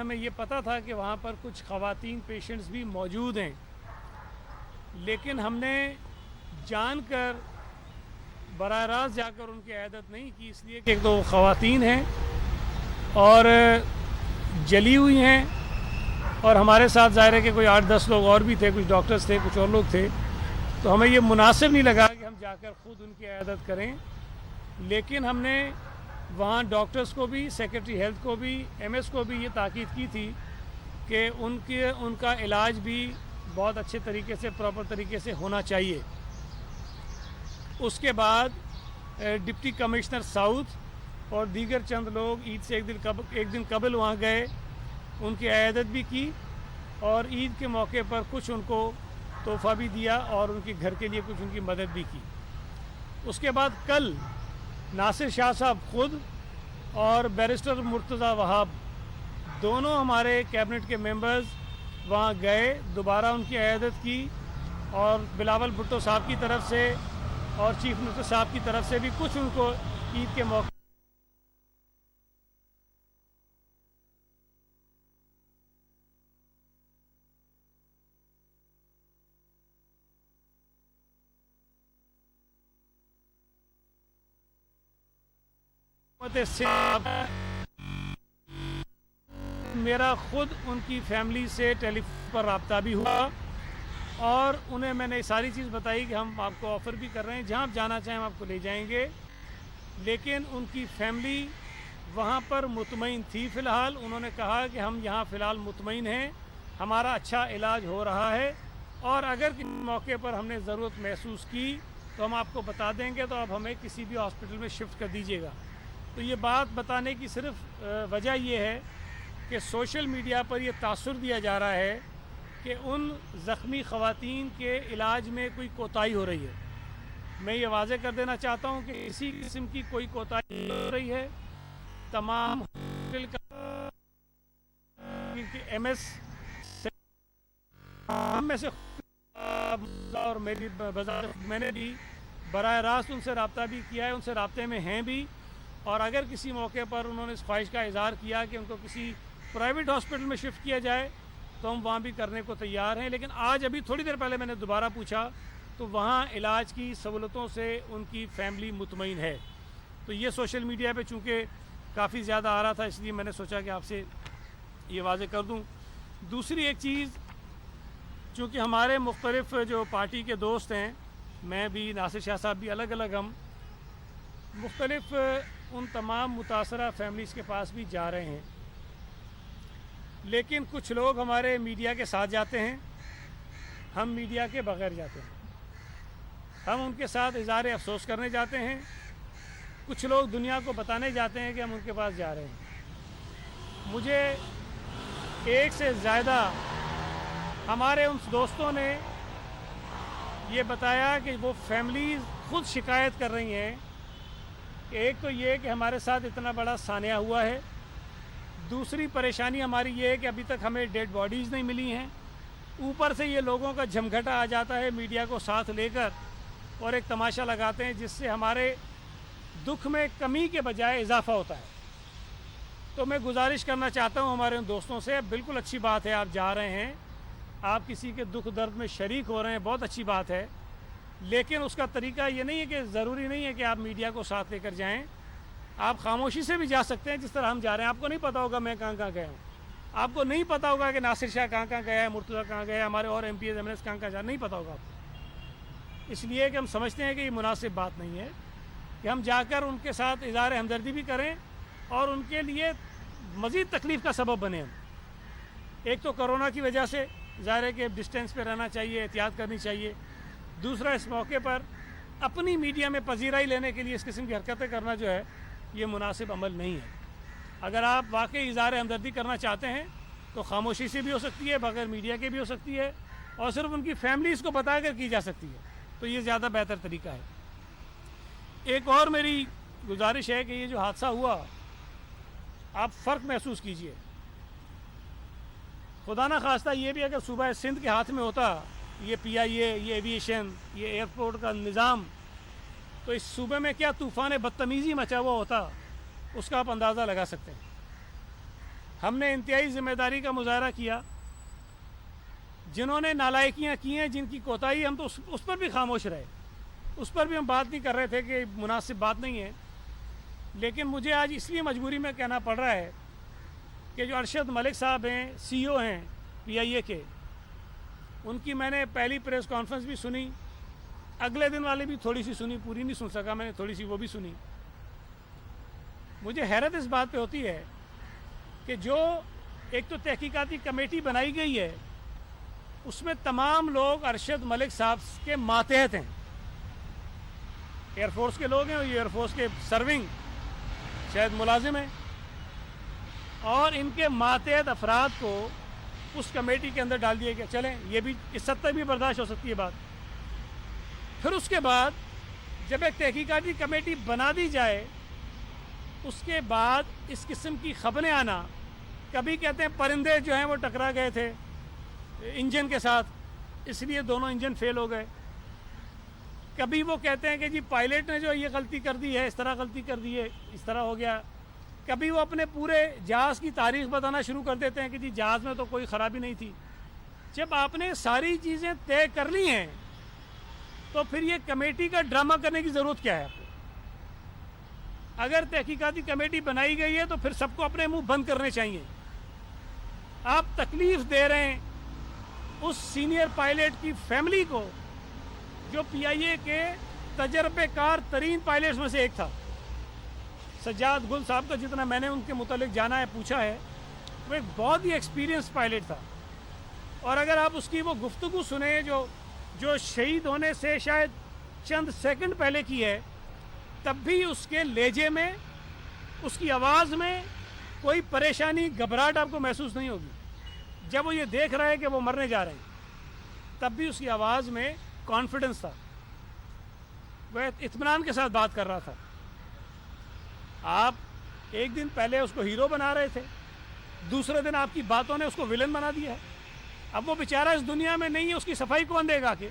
ہمیں یہ پتہ تھا کہ وہاں پر کچھ خواتین پیشنٹس بھی موجود ہیں، لیکن ہم نے جان کر براہ راست جا کر ان کی عیادت نہیں کی، اس لیے کہ ایک تو خواتین ہیں اور جلی ہوئی ہیں، اور ہمارے ساتھ ظاہر ہے کہ کوئی 8-10 لوگ اور بھی تھے، کچھ ڈاکٹرز تھے، کچھ اور لوگ تھے، تو ہمیں یہ مناسب نہیں لگا کہ ہم جا کر خود ان کی عیادت کریں۔ لیکن ہم نے وہاں ڈاکٹرز کو بھی، سیکرٹری ہیلتھ کو بھی، ایم ایس کو بھی یہ تاکید کی تھی کہ ان کا علاج بھی بہت اچھے طریقے سے، پراپر طریقے سے ہونا چاہیے۔ اس کے بعد ڈپٹی کمشنر ساؤتھ اور دیگر چند لوگ عید سے ایک دن قبل وہاں گئے، ان کی عیادت بھی کی، اور عید کے موقع پر کچھ ان کو تحفہ بھی دیا اور ان کے گھر کے لیے کچھ ان کی مدد بھی کی۔ اس کے بعد کل ناصر شاہ صاحب خود اور بیرسٹر مرتضیٰ وہاب دونوں ہمارے کیبنٹ کے ممبرز وہاں گئے، دوبارہ ان کی عیادت کی، اور بلاول بھٹو صاحب کی طرف سے اور چیف منسٹر صاحب کی طرف سے بھی کچھ ان کو عید کے موقع سے میرا خود ان کی فیملی سے ٹیلی فون پر رابطہ بھی ہوا، اور انہیں میں نے ساری چیز بتائی کہ ہم آپ کو آفر بھی کر رہے ہیں، جہاں آپ جانا چاہیں ہم آپ کو لے جائیں گے۔ لیکن ان کی فیملی وہاں پر مطمئن تھی، فی الحال انہوں نے کہا کہ ہم یہاں فی الحال مطمئن ہیں، ہمارا اچھا علاج ہو رہا ہے، اور اگر کسی موقع پر ہم نے ضرورت محسوس کی تو ہم آپ کو بتا دیں گے، تو آپ ہمیں کسی بھی ہاسپٹل میں شفٹ کر دیجیے گا۔ تو یہ بات بتانے کی صرف وجہ یہ ہے کہ سوشل میڈیا پر یہ تاثر دیا جا رہا ہے کہ ان زخمی خواتین کے علاج میں کوئی کوتاہی ہو رہی ہے۔ میں یہ واضح کر دینا چاہتا ہوں کہ کسی قسم کی کوئی کوتاہی نہیں ہو رہی ہے۔ تمام ہاسپٹل کا ایم ایس ہم میں سے اور میری بذات میں نے بھی براہ راست ان سے رابطہ بھی کیا ہے، ان سے رابطے میں ہیں بھی، اور اگر کسی موقع پر انہوں نے اس خواہش کا اظہار کیا کہ ان کو کسی پرائیویٹ ہاسپٹل میں شفٹ کیا جائے تو ہم وہاں بھی کرنے کو تیار ہیں۔ لیکن آج ابھی تھوڑی دیر پہلے میں نے دوبارہ پوچھا تو وہاں علاج کی سہولتوں سے ان کی فیملی مطمئن ہے۔ تو یہ سوشل میڈیا پہ چونکہ کافی زیادہ آ رہا تھا، اس لیے میں نے سوچا کہ آپ سے یہ واضح کر دوں۔ دوسری ایک چیز، چونکہ ہمارے مختلف جو پارٹی کے دوست ہیں، میں بھی، ناصر شاہ صاحب بھی، الگ الگ ہم مختلف ان تمام متاثرہ فیملیز کے پاس بھی جا رہے ہیں، لیکن کچھ لوگ ہمارے میڈیا کے ساتھ جاتے ہیں، ہم میڈیا کے بغیر جاتے ہیں۔ ہم ان کے ساتھ اظہار افسوس کرنے جاتے ہیں، کچھ لوگ دنیا کو بتانے جاتے ہیں کہ ہم ان کے پاس جا رہے ہیں۔ مجھے ایک سے زیادہ ہمارے ان دوستوں نے یہ بتایا کہ وہ فیملیز خود شکایت کر رہی ہیں کہ ایک تو یہ کہ ہمارے ساتھ اتنا بڑا سانحہ ہوا ہے، دوسری پریشانی ہماری یہ ہے کہ ابھی تک ہمیں ڈیڈ باڈیز نہیں ملی ہیں، اوپر سے یہ لوگوں کا جھمگھٹا آ جاتا ہے میڈیا کو ساتھ لے کر اور ایک تماشا لگاتے ہیں، جس سے ہمارے دکھ میں کمی کے بجائے اضافہ ہوتا ہے۔ تو میں گزارش کرنا چاہتا ہوں ہمارے ان دوستوں سے، بالکل اچھی بات ہے آپ جا رہے ہیں، آپ کسی کے دکھ درد میں شریک ہو رہے ہیں، بہت اچھی بات ہے، لیکن اس کا طریقہ یہ نہیں ہے کہ ضروری نہیں ہے کہ آپ میڈیا کو ساتھ لے کر جائیں، آپ خاموشی سے بھی جا سکتے ہیں جس طرح ہم جا رہے ہیں۔ آپ کو نہیں پتہ ہوگا میں کہاں کہاں گیا ہوں، آپ کو نہیں پتہ ہوگا کہ ناصر شاہ کہاں کہاں گیا ہے، مرتضیٰ کہاں گیا ہے، ہمارے اور M P S M L S کہاں کہاں جا، نہیں پتہ ہوگا آپ کو، اس لیے کہ ہم سمجھتے ہیں کہ یہ مناسب بات نہیں ہے کہ ہم جا کر ان کے ساتھ اظہار ہمدردی بھی کریں اور ان کے لیے مزید تکلیف کا سبب بنے ہم۔ ایک تو کرونا کی وجہ سے ظاہر ہے کہ ڈسٹینس پہ رہنا چاہیے، احتیاط کرنی چاہیے، دوسرا اس موقع پر اپنی میڈیا میں پذیرائی لینے کے لیے اس قسم کی حرکتیں کرنا جو ہے یہ مناسب عمل نہیں ہے۔ اگر آپ واقعی اظہار ہمدردی کرنا چاہتے ہیں تو خاموشی سے بھی ہو سکتی ہے، بغیر میڈیا کے بھی ہو سکتی ہے، اور صرف ان کی فیملیز کو بتا کر کی جا سکتی ہے، تو یہ زیادہ بہتر طریقہ ہے۔ ایک اور میری گزارش ہے کہ یہ جو حادثہ ہوا، آپ فرق محسوس کیجئے، خدا نہ خواستہ یہ بھی اگر صوبہ سندھ کے ہاتھ میں ہوتا، یہ پی آئی اے، یہ ایویشن، یہ ایئرپورٹ کا نظام، تو اس صوبے میں کیا طوفان بدتمیزی مچا ہوا ہوتا، اس کا آپ اندازہ لگا سکتے ہیں۔ ہم نے انتہائی ذمہ داری کا مظاہرہ کیا. جنہوں نے نالائکیاں کی ہیں، جن کی کوتاہی، ہم تو اس پر بھی خاموش رہے، اس پر بھی ہم بات نہیں کر رہے تھے کہ مناسب بات نہیں ہے. لیکن مجھے آج اس لیے مجبوری میں کہنا پڑ رہا ہے کہ جو ارشد ملک صاحب ہیں، سی او ہیں پی آئی اے کے، ان کی میں نے پہلی پریس کانفرنس بھی سنی، اگلے دن والے بھی تھوڑی سی سنی، پوری نہیں سن سکا میں نے، تھوڑی سی وہ بھی سنی. مجھے حیرت اس بات پہ ہوتی ہے کہ جو ایک تو تحقیقاتی کمیٹی بنائی گئی ہے، اس میں تمام لوگ ارشد ملک صاحب کے ماتحت ہیں. ایئر فورس کے لوگ ہیں، اور یہ ایئر فورس کے سرونگ شاید ملازم ہیں، اور ان کے ماتحت افراد کو اس کمیٹی کے اندر ڈال دیا گیا. چلیں، یہ بھی اس حد تک بھی برداشت ہو سکتی ہے بات. پھر اس کے بعد جب ایک تحقیقاتی کمیٹی بنا دی جائے، اس کے بعد اس قسم کی خبریں آنا، کبھی کہتے ہیں پرندے جو ہیں وہ ٹکرا گئے تھے انجن کے ساتھ، اس لیے دونوں انجن فیل ہو گئے. کبھی وہ کہتے ہیں کہ جی پائلٹ نے جو یہ غلطی کر دی ہے، اس طرح غلطی کر دی ہے، اس طرح ہو گیا. کبھی وہ اپنے پورے جہاز کی تاریخ بتانا شروع کر دیتے ہیں کہ جی جہاز میں تو کوئی خرابی نہیں تھی. جب آپ نے ساری چیزیں طے کر لی ہیں تو پھر یہ کمیٹی کا ڈرامہ کرنے کی ضرورت کیا ہے آپ کو؟ اگر تحقیقاتی کمیٹی بنائی گئی ہے تو پھر سب کو اپنے منہ بند کرنے چاہیے. آپ تکلیف دے رہے ہیں اس سینئر پائلٹ کی فیملی کو جو پی آئی اے کے تجربے کار ترین پائلٹس میں سے ایک تھا. سجاد گل صاحب کا جتنا میں نے ان کے متعلق جانا ہے، پوچھا ہے، وہ ایک بہت ہی ایکسپیرینس پائلٹ تھا. اور اگر آپ اس کی وہ گفتگو سنیں جو شہید ہونے سے شاید چند سیکنڈ پہلے کی ہے، تب بھی اس کے لہجے میں، اس کی آواز میں کوئی پریشانی، گھبراہٹ آپ کو محسوس نہیں ہوگی. جب وہ یہ دیکھ رہا ہے کہ وہ مرنے جا رہے ہیں، تب بھی اس کی آواز میں کانفیڈنس تھا، وہ اطمینان کے ساتھ بات کر رہا تھا. آپ ایک دن پہلے اس کو ہیرو بنا رہے تھے، دوسرے دن آپ کی باتوں نے اس کو ولن بنا دیا ہے. اب وہ بیچارہ اس دنیا میں نہیں ہے، اس کی صفائی کون دے گا کہ؟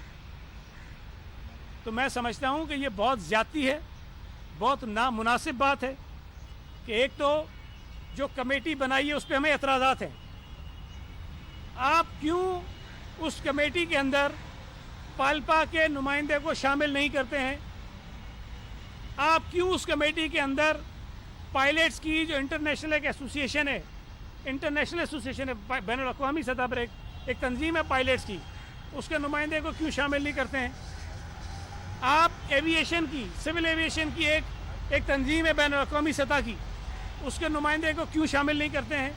تو میں سمجھتا ہوں کہ یہ بہت زیادتی ہے، بہت نامناسب بات ہے کہ ایک تو جو کمیٹی بنائی ہے اس پہ ہمیں اعتراضات ہیں. آپ کیوں اس کمیٹی کے اندر پالپا کے نمائندے کو شامل نہیں کرتے ہیں؟ آپ کیوں اس کمیٹی کے اندر پائلٹس کی جو انٹرنیشنل ایک ایسوسیشن ہے، انٹرنیشنل ایسوسیشن ہے، بین الاقوامی سطح پر ایک تنظیم ہے پائلٹس کی، اس کے نمائندے کو کیوں شامل نہیں کرتے ہیں؟ آپ ایویشن کی، سول ایویشن کی ایک تنظیم ہے بین الاقوامی سطح کی، اس کے نمائندے کو کیوں شامل نہیں کرتے ہیں؟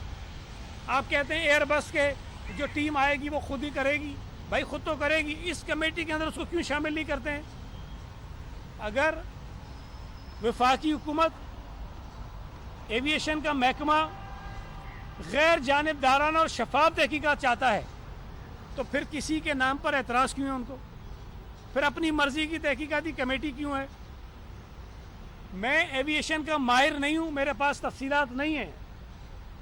آپ کہتے ہیں ایئر بس کے جو ٹیم آئے گی وہ خود ہی کرے گی. بھائی خود تو کرے گی، اس کمیٹی کے اندر اس کو کیوں شامل نہیں کرتے ہیں؟ اگر وفاقی حکومت، ایویشن کا محکمہ غیر جانبدارانہ اور شفاف تحقیقات چاہتا ہے تو پھر کسی کے نام پر اعتراض کیوں ہے ان کو؟ پھر اپنی مرضی کی تحقیقاتی کمیٹی کیوں ہے؟ میں ایویشن کا ماہر نہیں ہوں، میرے پاس تفصیلات نہیں ہیں،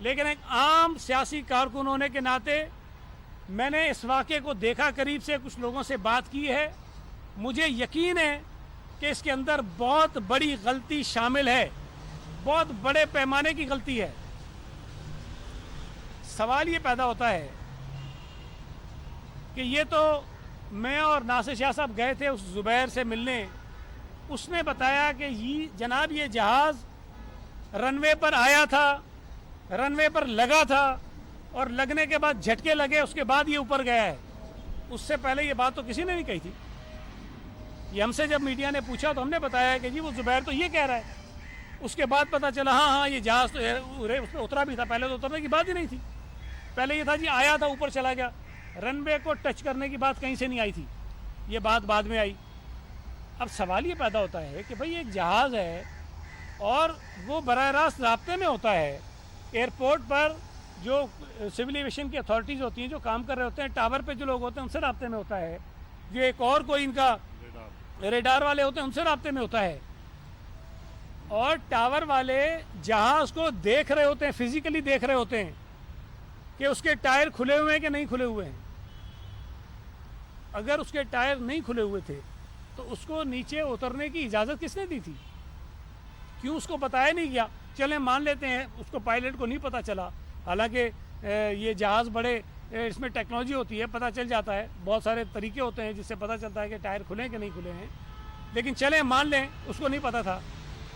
لیکن ایک عام سیاسی کارکن ہونے کے ناطے میں نے اس واقعے کو دیکھا قریب سے، کچھ لوگوں سے بات کی ہے. مجھے یقین ہے کہ اس کے اندر بہت بڑی غلطی شامل ہے، بہت بڑے پیمانے کی غلطی ہے. سوال یہ پیدا ہوتا ہے کہ یہ تو میں اور ناصر شاہ صاحب گئے تھے اس زبیر سے ملنے، اس نے بتایا کہ جناب یہ جہاز رن وے پر آیا تھا، رن وے پر لگا تھا، اور لگنے کے بعد جھٹکے لگے، اس کے بعد یہ اوپر گیا ہے. اس سے پہلے یہ بات تو کسی نے نہیں کہی تھی. یہ ہم سے جب میڈیا نے پوچھا تو ہم نے بتایا کہ جی وہ زبیر تو یہ کہہ رہا ہے. اس کے بعد پتہ چلا ہاں یہ جہاز تو اس پہ اترا بھی تھا، پہلے تو اترنے کی بات ہی نہیں تھی. پہلے یہ تھا جی آیا تھا، اوپر چلا گیا، رن وے کو ٹچ کرنے کی بات کہیں سے نہیں آئی تھی، یہ بات بعد میں آئی. اب سوال یہ پیدا ہوتا ہے کہ بھئی ایک جہاز ہے اور وہ براہ راست رابطے میں ہوتا ہے ایئرپورٹ پر، جو سول ایویشن کی اتھارٹیز ہوتی ہیں جو کام کر رہے ہوتے ہیں، ٹاور پہ جو لوگ ہوتے ہیں ان سے رابطے میں ہوتا ہے، جو ایک اور کوئی ان کا ریڈار والے ہوتے ہیں ان سے رابطے میں ہوتا ہے، اور ٹاور والے جہاز کو دیکھ رہے ہوتے ہیں، فزیکلی دیکھ رہے ہوتے ہیں کہ اس کے ٹائر کھلے ہوئے ہیں کہ نہیں کھلے ہوئے ہیں. اگر اس کے ٹائر نہیں کھلے ہوئے تھے تو اس کو نیچے اترنے کی اجازت کس نے دی تھی؟ کیوں اس کو بتایا نہیں گیا؟ چلیں مان لیتے ہیں اس کو پائلٹ کو نہیں پتہ چلا، حالانکہ یہ جہاز بڑے اس میں ٹیکنالوجی ہوتی ہے، پتہ چل جاتا ہے، بہت سارے طریقے ہوتے ہیں جس سے پتہ چلتا ہے کہ ٹائر کھلے کہ نہیں کھلے ہیں، لیکن چلیں مان لیں اس کو نہیں پتہ تھا،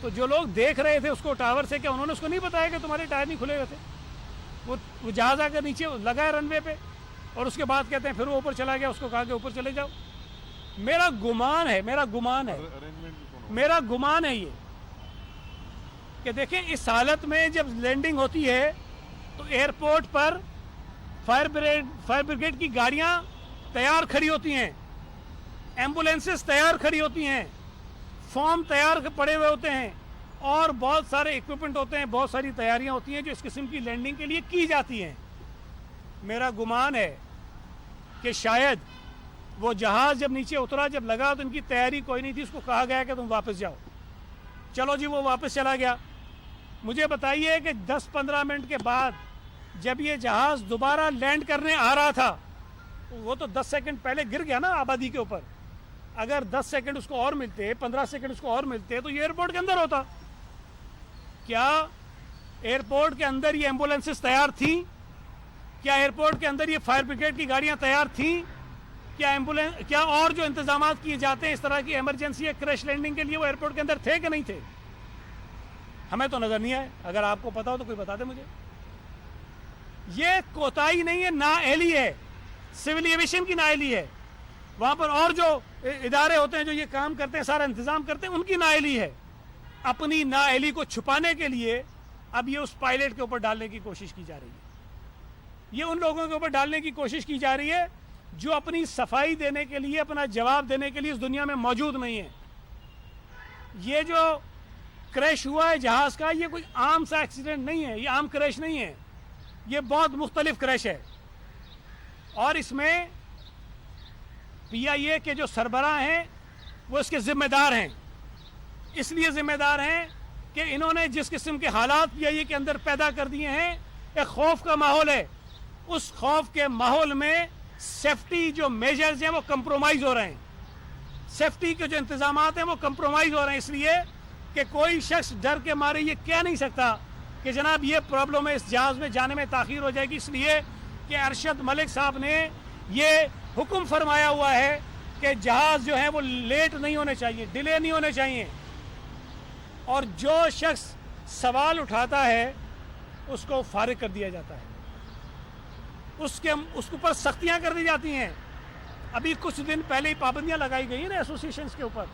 تو جو لوگ دیکھ رہے تھے اس کو ٹاور سے، کیا انہوں نے اس کو نہیں بتایا کہ تمہارے ٹائر نہیں کھلے ہوئے تھے؟ وہ جہاز آ کر نیچے لگا ہے رن وے پہ، اور اس کے بعد کہتے ہیں پھر وہ اوپر چلا گیا، اس کو کہا کہ اوپر چلے جاؤ۔ میرا گمان ہے یہ کہ دیکھیں اس حالت میں جب لینڈنگ ہوتی ہے تو ایئرپورٹ پر فائر بریگیڈ کی گاڑیاں تیار کھڑی ہوتی ہیں، ایمبولینسز تیار کھڑی ہوتی ہیں، فارم تیار پڑے ہوئے ہوتے ہیں، اور بہت سارے اکوپمنٹ ہوتے ہیں، بہت ساری تیاریاں ہوتی ہیں جو اس قسم کی لینڈنگ کے لیے کی جاتی ہیں۔ میرا گمان ہے کہ شاید وہ جہاز جب نیچے اترا، جب لگا تو ان کی تیاری کوئی نہیں تھی، اس کو کہا گیا کہ تم واپس جاؤ۔ چلو جی، وہ واپس چلا گیا۔ مجھے بتائیے کہ 10-15 منٹ کے بعد جب یہ جہاز دوبارہ لینڈ کرنے آ رہا تھا، وہ تو 10 سیکنڈ پہلے گر گیا نا آبادی کے اوپر، اگر 10 سیکنڈ اس کو اور ملتے، 15 سیکنڈ اس کو اور ملتے تو یہ ایئرپورٹ کے اندر ہوتا۔ کیا ایئرپورٹ کے اندر یہ ایمبولینسز تیار تھیں؟ کیا ایئرپورٹ کے اندر یہ فائر بریگیڈ کی گاڑیاں تیار تھیں؟ کیا اور جو انتظامات کیے جاتے ہیں اس طرح کی ایمرجنسی یا کریش لینڈنگ کے لیے، وہ ایئرپورٹ کے اندر تھے کہ نہیں تھے؟ ہمیں تو نظر نہیں آئے، اگر آپ کو پتا ہو تو کوئی بتا دے مجھے۔ یہ کوتاہی نہیں ہے، نااہلی ہے، سول ایویشن کی نااہلی ہے، وہاں پر اور جو ادارے ہوتے ہیں جو یہ کام کرتے ہیں، سارا انتظام کرتے ہیں، ان کی نااہلی ہے۔ اپنی نااہلی کو چھپانے کے لیے اب یہ اس پائلٹ کے اوپر ڈالنے کی کوشش کی جا رہی ہے، یہ ان لوگوں کے اوپر ڈالنے کی کوشش کی جا رہی ہے جو اپنی صفائی دینے کے لیے، اپنا جواب دینے کے لیے اس دنیا میں موجود نہیں ہے۔ یہ جو کریش ہوا ہے جہاز کا، یہ کوئی عام سا ایکسیڈنٹ نہیں ہے، یہ عام کریش نہیں ہے، یہ بہت مختلف کریش ہے، اور اس میں پی آئی اے کے جو سربراہ ہیں وہ اس کے ذمہ دار ہیں۔ اس لیے ذمہ دار ہیں کہ انہوں نے جس قسم کے حالات پی آئی اے کے اندر پیدا کر دیے ہیں، ایک خوف کا ماحول ہے، اس خوف کے ماحول میں سیفٹی جو میجرز ہیں وہ کمپرومائز ہو رہے ہیں، سیفٹی کے جو انتظامات ہیں وہ کمپرومائز ہو رہے ہیں، اس لیے کہ کوئی شخص ڈر کے مارے یہ کہہ نہیں سکتا کہ جناب یہ پرابلم ہے، اس جہاز میں جانے میں تاخیر ہو جائے گی، اس لیے کہ ارشد ملک صاحب نے یہ حکم فرمایا ہوا ہے کہ جہاز جو ہیں وہ لیٹ نہیں ہونے چاہیے، ڈیلے نہیں ہونے چاہیے، اور جو شخص سوال اٹھاتا ہے اس کو فارغ کر دیا جاتا ہے، اس کے اوپر سختیاں کر دی جاتی ہیں۔ ابھی کچھ دن پہلے ہی پابندیاں لگائی گئی ہیں نا ایسوسیشنز کے اوپر،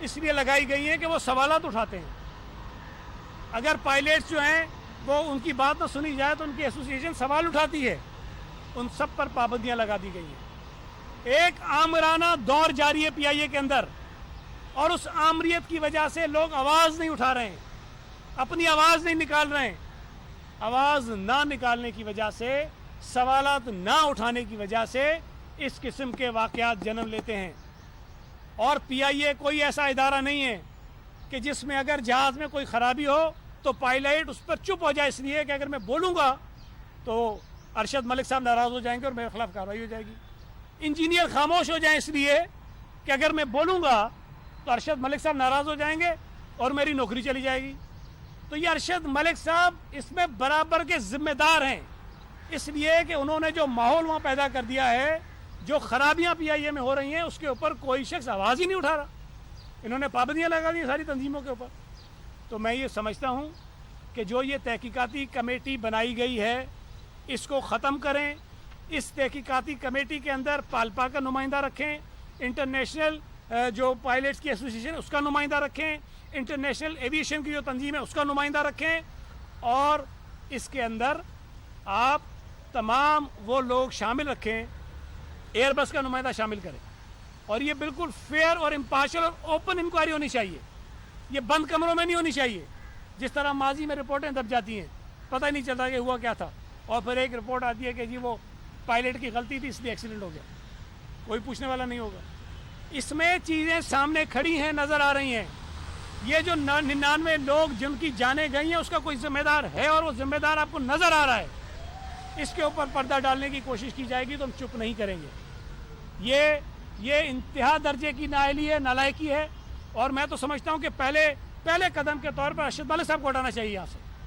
اس لیے لگائی گئی ہیں کہ وہ سوالات اٹھاتے ہیں، اگر پائلٹس جو ہیں وہ ان کی بات نہ سنی جائے تو ان کی ایسوسیشن سوال اٹھاتی ہے، ان سب پر پابندیاں لگا دی گئی ہیں۔ ایک آمرانہ دور جاری ہے پی آئی اے کے اندر، اور اس آمریت کی وجہ سے لوگ آواز نہیں اٹھا رہے ہیں، اپنی آواز نہیں نکال رہے ہیں، آواز نہ نکالنے کی وجہ سے، سوالات نہ اٹھانے کی وجہ سے اس قسم کے واقعات جنم لیتے ہیں۔ اور پی آئی اے کوئی ایسا ادارہ نہیں ہے کہ جس میں اگر جہاز میں کوئی خرابی ہو تو پائلٹ اس پر چپ ہو جائے، اس لیے کہ اگر میں بولوں گا تو ارشد ملک صاحب ناراض ہو جائیں گے اور میرے خلاف کارروائی ہو جائے گی۔ انجینئر خاموش ہو جائیں اس لیے کہ اگر میں بولوں گا تو ارشد ملک صاحب ناراض ہو جائیں گے اور میری نوکری چلی جائے گی۔ تو یہ ارشد ملک صاحب اس میں برابر کے ذمہ دار ہیں، اس لیے کہ انہوں نے جو ماحول وہاں پیدا کر دیا ہے، جو خرابیاں پی آئی اے میں ہو رہی ہیں اس کے اوپر کوئی شخص آواز ہی نہیں اٹھا رہا، انہوں نے پابندیاں لگا دی ساری تنظیموں کے اوپر۔ تو میں یہ سمجھتا ہوں کہ جو یہ تحقیقاتی کمیٹی بنائی گئی ہے اس کو ختم کریں، اس تحقیقاتی کمیٹی کے اندر پالپا کا نمائندہ رکھیں، انٹرنیشنل جو پائلٹس کی ایسوسیشن اس کا نمائندہ رکھیں، انٹرنیشنل ایویشن کی جو تنظیم ہے اس کا نمائندہ رکھیں، اور اس کے اندر آپ تمام وہ لوگ شامل رکھیں، ایئر بس کا نمائندہ شامل کریں، اور یہ بالکل فیئر اور امپارشل اور اوپن انکوائری ہونی چاہیے، یہ بند کمروں میں نہیں ہونی چاہیے، جس طرح ماضی میں رپورٹیں دب جاتی ہیں، پتہ ہی نہیں چلتا کہ ہوا کیا تھا، اور پھر ایک رپورٹ آتی ہے کہ جی وہ پائلٹ کی غلطی تھی اس لیے ایکسیڈنٹ ہو گیا، کوئی پوچھنے والا نہیں ہوگا۔ اس میں چیزیں سامنے کھڑی ہیں، نظر آ رہی ہیں، یہ جو 99 لوگ جن کی جانیں گئی ہیں اس کا کوئی ذمہ دار ہے، اور وہ ذمہ دار آپ کو نظر آ رہا ہے، اس کے اوپر پردہ ڈالنے کی کوشش کی جائے گی تو ہم چپ نہیں کریں گے۔ یہ انتہا درجے کی نااہلی ہے، نالائکی ہے، اور میں تو سمجھتا ہوں کہ پہلے قدم کے طور پر ارشد ملک صاحب کو ہٹانا چاہیے یہاں سے،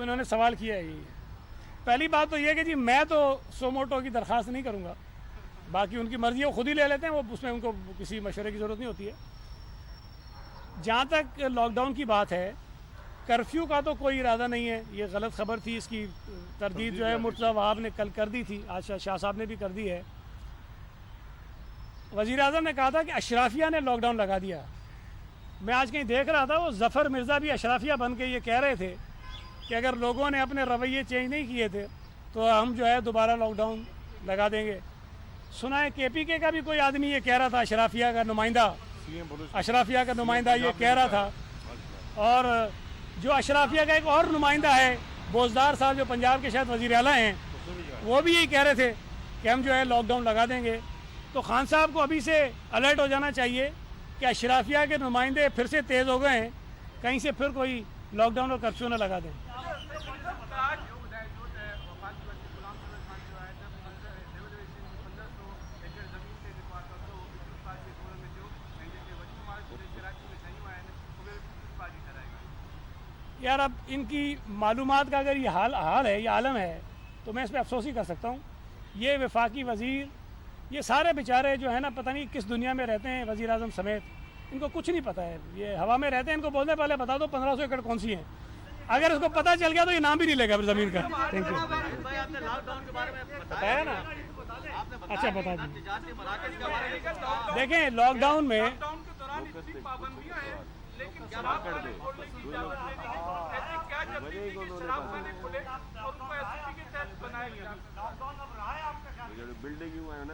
تو انہوں نے سوال کیا ہے یہی. پہلی بات تو یہ کہ جی میں تو سوموٹو کی درخواست نہیں کروں گا, باقی ان کی مرضی ہے, وہ خود ہی لے لیتے ہیں, وہ اس میں ان کو کسی مشورے کی ضرورت نہیں ہوتی ہے. جہاں تک لاک ڈاؤن کی بات ہے, کرفیو کا تو کوئی ارادہ نہیں ہے, یہ غلط خبر تھی. اس کی تردید جو ہے مرتضیٰ وہاب نے کل کر دی تھی, آج شاہ صاحب نے بھی کر دی ہے. وزیر اعظم نے کہا تھا کہ اشرافیہ نے لاک ڈاؤن لگا دیا. میں آج کہیں دیکھ رہا تھا, وہ ظفر مرزا بھی اشرافیہ بن کے یہ کہہ رہے تھے کہ اگر لوگوں نے اپنے رویے چینج نہیں کیے تھے تو ہم جو ہے دوبارہ لاک ڈاؤن لگا دیں گے. سنا ہے KPK کا بھی کوئی آدمی یہ کہہ رہا تھا, اشرافیہ کا نمائندہ یہ کہہ رہا تھا. اور جو اشرافیہ کا ایک اور نمائندہ ہے بوزدار صاحب, جو پنجاب کے شاید وزیر اعلیٰ ہیں, وہ بھی یہی کہہ رہے تھے کہ ہم جو ہے لاک ڈاؤن لگا دیں گے. تو خان صاحب کو ابھی سے الرٹ ہو جانا چاہیے کہ اشرافیہ کے نمائندے پھر سے تیز ہو گئے ہیں, کہیں سے پھر کوئی لاک ڈاؤن اور کرفیو نہ لگا دیں. یار اب ان کی معلومات کا اگر یہ حال ہے, یہ عالم ہے, تو میں اس پہ افسوس ہی کر سکتا ہوں. یہ وفاقی وزیر, یہ سارے بیچارے جو ہیں نا, پتہ نہیں کس دنیا میں رہتے ہیں, وزیر اعظم سمیت, ان کو کچھ نہیں پتہ ہے. یہ ہوا میں رہتے ہیں, ان کو بولنے پہلے بتا دو 1500 ایکڑ کون سی ہیں. اگر اس کو پتہ چل گیا تو یہ نام بھی نہیں لے گا پھر زمین کا. Thank you. بتایا نا, اچھا بتا دیں. دیکھیں لاک ڈاؤن میں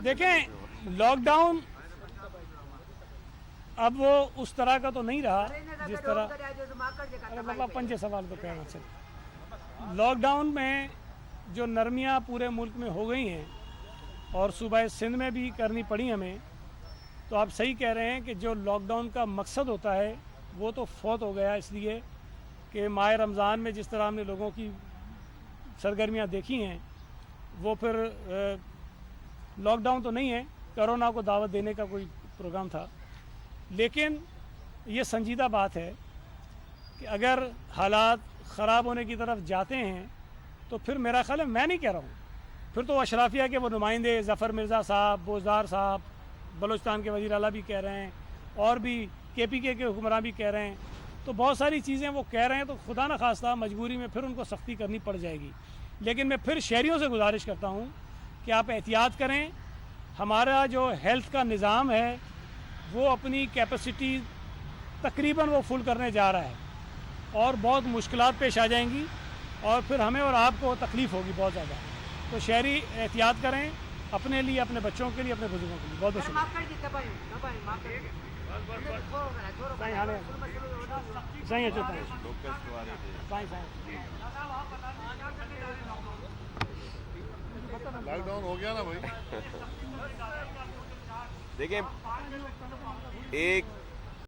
دیکھیں لاک ڈاؤن اب وہ اس طرح کا تو نہیں رہا جس طرح. ارے بابا پنجے سوال تو کہنا چاہیے. لاک ڈاؤن میں جو نرمیاں پورے ملک میں ہو گئی ہیں اور صوبہ سندھ میں بھی کرنی پڑی ہمیں, تو آپ صحیح کہہ رہے ہیں کہ جو لاک ڈاؤن کا مقصد ہوتا ہے وہ تو فوت ہو گیا, اس لیے کہ ماہ رمضان میں جس طرح ہم نے لوگوں کی سرگرمیاں دیکھی ہیں وہ پھر لاک ڈاؤن تو نہیں ہے, کرونا کو دعوت دینے کا کوئی پروگرام تھا. لیکن یہ سنجیدہ بات ہے کہ اگر حالات خراب ہونے کی طرف جاتے ہیں تو پھر میرا خیال ہے, میں نہیں کہہ رہا ہوں, پھر تو اشرافیہ کے وہ نمائندے ظفر مرزا صاحب, بوزدار صاحب, بلوچستان کے وزیر اعلیٰ بھی کہہ رہے ہیں, اور بھی KPK کے حکمراں بھی کہہ رہے ہیں, تو بہت ساری چیزیں وہ کہہ رہے ہیں, تو خدا نخواستہ مجبوری میں پھر ان کو سختی کرنی پڑ جائے گی. لیکن میں پھر شہریوں سے گزارش کرتا ہوں کہ آپ احتیاط کریں. ہمارا جو ہیلتھ کا نظام ہے وہ اپنی کیپیسٹی تقریباً وہ فل کرنے جا رہا ہے, اور بہت مشکلات پیش آ جائیں گی, اور پھر ہمیں اور آپ کو تکلیف ہوگی بہت زیادہ. تو شہری احتیاط کریں اپنے لیے, اپنے بچوں کے لیے, اپنے بزرگوں کے لیے. بہت بہت لاک ڈاؤن ہو گیا نا بھائی. دیکھیں ایک